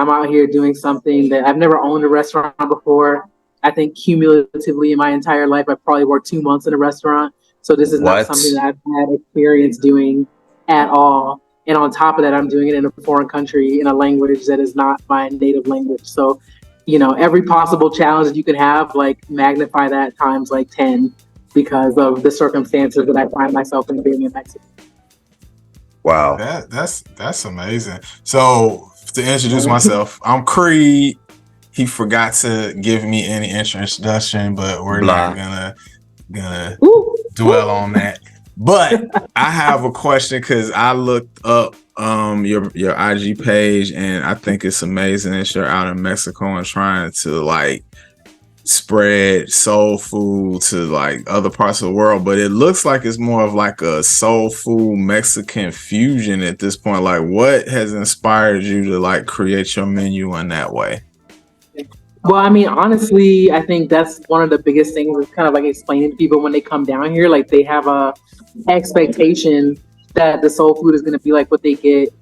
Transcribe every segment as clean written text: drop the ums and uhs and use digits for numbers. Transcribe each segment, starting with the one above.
I'm out here doing something that I've never owned a restaurant before. I think cumulatively in my entire life, I've probably worked 2 months in a restaurant. So this is not What? something that I've had experience doing at all. And on top of that, I'm doing it in a foreign country in a language that is not my native language. So, every possible challenge that you could have, like magnify that times like 10 because of the circumstances that I find myself in being in Mexico. Wow. That's amazing. So to introduce myself, I'm Creed. He forgot to give me any introduction, but we're not gonna dwell on that. But I have a question because I looked up your IG page and I think it's amazing that you're out in Mexico and trying to like spread soul food to like other parts of the world, but it looks like it's more of like a soul food Mexican fusion at this point. Like, what has inspired you to like create your menu in that way? Well, I mean, honestly, I think that's one of the biggest things is kind of like explaining to people when they come down here, like they have a expectation that the soul food is going to be like what they get,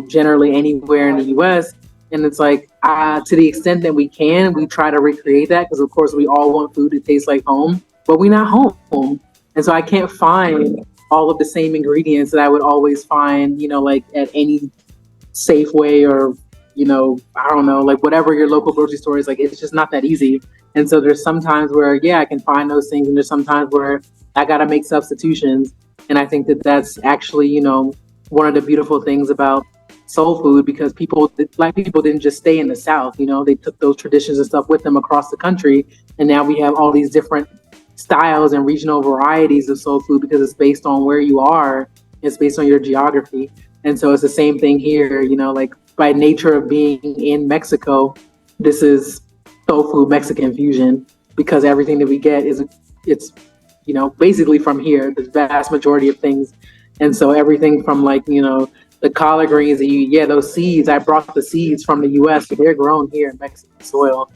generally anywhere in the US. And it's like, to the extent that we can, we try to recreate that because, of course, we all want food to taste like home, but we're not home. And so I can't find all of the same ingredients that I would always find, like at any Safeway or, I don't know, like whatever your local grocery store is. Like, it's just not that easy. And so there's sometimes where, I can find those things. And there's sometimes where I got to make substitutions. And I think that that's actually, one of the beautiful things about soul food, because Black people didn't just stay in the South, they took those traditions and stuff with them across the country. And now we have all these different styles and regional varieties of soul food because it's based on where you are. It's based on your geography. And so it's the same thing here, like by nature of being in Mexico, this is soul food Mexican fusion because everything that we get it's basically from here, the vast majority of things. And so everything from like, the collard greens that those seeds, I brought the seeds from the US, but they're grown here in Mexican soil.